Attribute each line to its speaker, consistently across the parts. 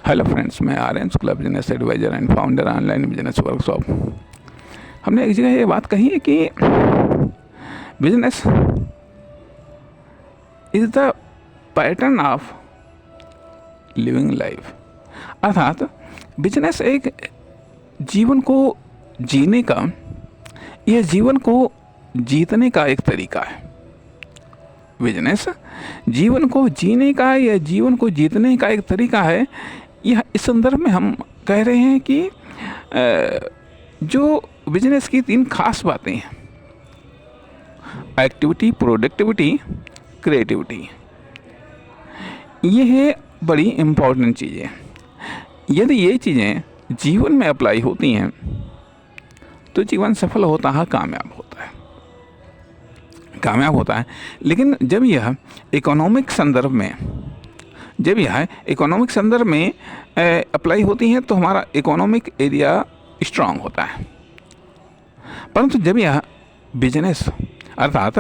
Speaker 1: Hello friends, मैं Aryan club business adviser and founder online business workshop. हमने एक जगह ये बात कही है कि business is the pattern of living life, अर्थात बिजनेस एक जीवन को जीने का या जीवन को जीतने का एक तरीका है। बिजनेस जीवन को जीने का या जीवन को जीतने का एक तरीका है। यह इस संदर्भ में हम कह रहे हैं कि जो बिजनेस की 3 खास बातें हैं, एक्टिविटी, प्रोडक्टिविटी, क्रिएटिविटी, ये है बड़ी इम्पोर्टेंट चीज़ें। यदि ये चीज़ें जीवन में अप्लाई होती हैं तो जीवन सफल होता है, कामयाब होता है। लेकिन जब यह इकोनॉमिक संदर्भ में अप्लाई होती हैं तो हमारा इकोनॉमिक एरिया स्ट्रांग होता है। परंतु जब यह बिजनेस अर्थात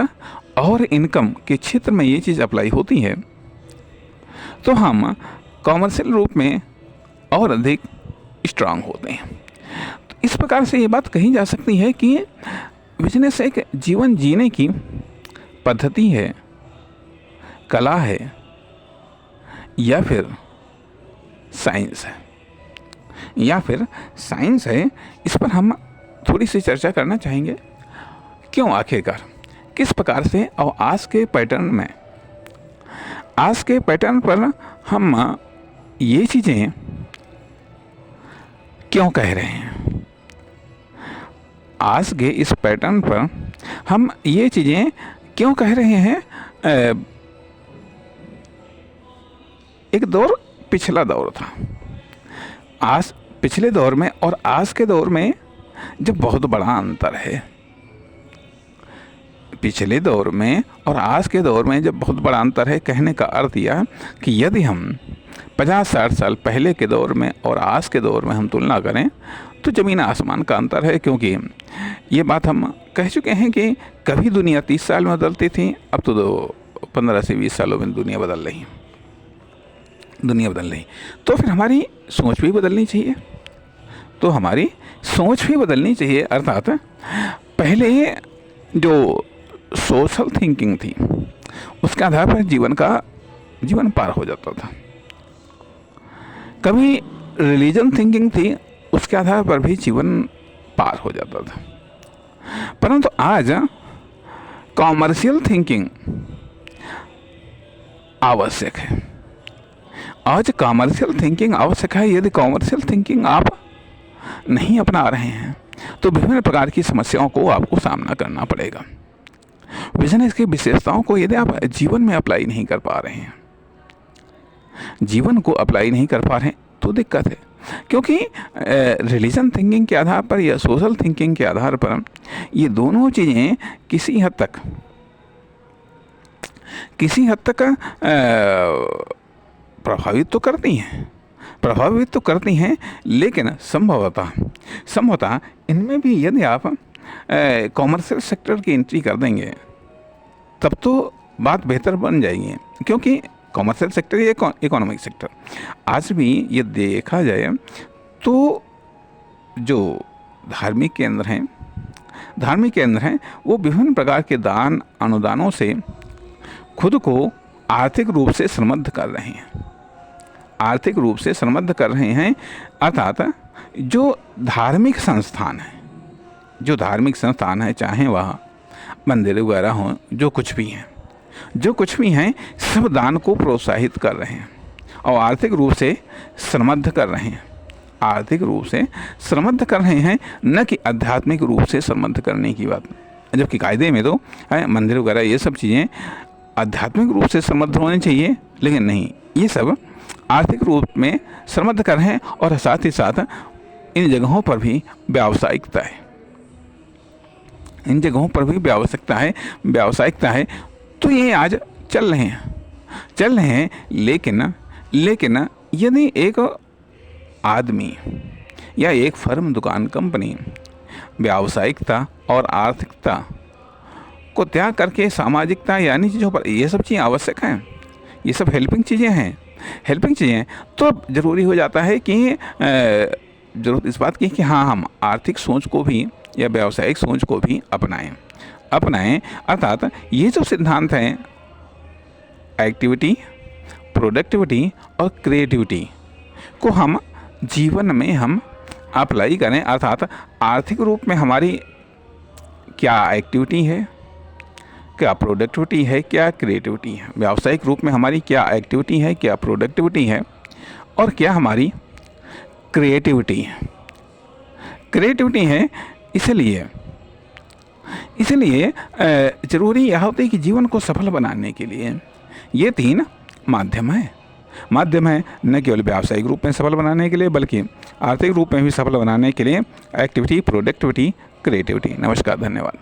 Speaker 1: और इनकम के क्षेत्र में ये चीज़ अप्लाई होती है तो हम कॉमर्शियल रूप में और अधिक स्ट्रांग होते हैं। तो इस प्रकार से ये बात कही जा सकती है कि बिजनेस एक जीवन जीने की पद्धति है, कला है या फिर साइंस है। इस पर हम थोड़ी सी चर्चा करना चाहेंगे। क्यों, आखिरकार किस प्रकार से और आज के पैटर्न पर हम ये चीज़ें क्यों कह रहे हैं, आज के इस पैटर्न पर हम ये चीज़ें क्यों कह रहे हैं। एक दौर पिछला दौर था, आज पिछले दौर में और आज के दौर में जब बहुत बड़ा अंतर है। पिछले दौर में और आज के दौर में जब बहुत बड़ा अंतर है, कहने का अर्थ यह कि यदि हम 50-60 साल पहले के दौर में और आज के दौर में हम तुलना करें तो ज़मीन आसमान का अंतर है। क्योंकि ये बात हम कह चुके हैं कि कभी दुनिया 30 साल में बदलती थी, अब तो 15 से 20 सालों में दुनिया बदल रही। तो फिर हमारी सोच भी बदलनी चाहिए। अर्थात पहले जो सोशल थिंकिंग थी उसके आधार पर जीवन पार हो जाता था। कभी रिलीजन थिंकिंग थी, उसके आधार पर भी जीवन पार हो जाता था। परंतु आज कॉमर्शियल थिंकिंग आवश्यक है। यदि कॉमर्शियल थिंकिंग आप नहीं अपना रहे हैं तो विभिन्न प्रकार की समस्याओं को आपको सामना करना पड़ेगा। बिजनेस की विशेषताओं को यदि आप जीवन में अप्लाई नहीं कर पा रहे हैं, तो दिक्कत है। क्योंकि रिलीजन थिंकिंग के आधार पर या सोशल थिंकिंग के आधार पर ये दोनों चीज़ें किसी हद तक प्रभावित तो करती हैं, लेकिन संभवतः इनमें भी यदि आप कॉमर्शियल सेक्टर की एंट्री कर देंगे तब तो बात बेहतर बन जाएगी। क्योंकि कॉमर्शियल सेक्टर या इकोनॉमिक सेक्टर, आज भी ये देखा जाए तो जो धार्मिक केंद्र हैं वो विभिन्न प्रकार के दान अनुदानों से खुद को आर्थिक रूप से समृद्ध कर रहे हैं। अर्थात जो धार्मिक संस्थान है, चाहे वह मंदिर वगैरह हों, जो कुछ भी हैं, सब दान को प्रोत्साहित कर रहे हैं और आर्थिक रूप से समृद्ध कर रहे हैं, न कि आध्यात्मिक रूप से समृद्ध करने की बात। जबकि कायदे में तो मंदिर वगैरह ये सब चीज़ें आध्यात्मिक रूप से समृद्ध होनी चाहिए, लेकिन नहीं, ये सब आर्थिक रूप में समृद्ध कर रहे हैं। और साथ ही साथ इन जगहों पर भी व्यावसायिकता है। तो ये आज चल रहे हैं। लेकिन यदि एक आदमी या एक फर्म, दुकान, कंपनी व्यावसायिकता और आर्थिकता को त्याग करके सामाजिकता यानी चीज़ों पर, ये सब चीज़ें आवश्यक हैं, ये सब हेल्पिंग चीज़ें हैं, हेल्पिंग चाहिए, तो ज़रूरी हो जाता है कि ज़रूरत इस बात की कि हाँ, हम आर्थिक सोच को भी या व्यावसायिक सोच को भी अपनाएं। अर्थात ये जो सिद्धांत हैं, एक्टिविटी, प्रोडक्टिविटी और क्रिएटिविटी को हम जीवन में हम अप्लाई करें। अर्थात आर्थिक रूप में हमारी क्या एक्टिविटी है, क्या प्रोडक्टिविटी है, क्या क्रिएटिविटी है, व्यावसायिक रूप में हमारी क्या एक्टिविटी है, क्या प्रोडक्टिविटी है और क्या हमारी क्रिएटिविटी है। इसलिए ज़रूरी यह होता है कि जीवन को सफल बनाने के लिए ये 3 माध्यम है न केवल व्यावसायिक रूप में सफल बनाने के लिए बल्कि आर्थिक रूप में भी सफल बनाने के लिए एक्टिविटी, प्रोडक्टिविटी, क्रिएटिविटी। नमस्कार, धन्यवाद।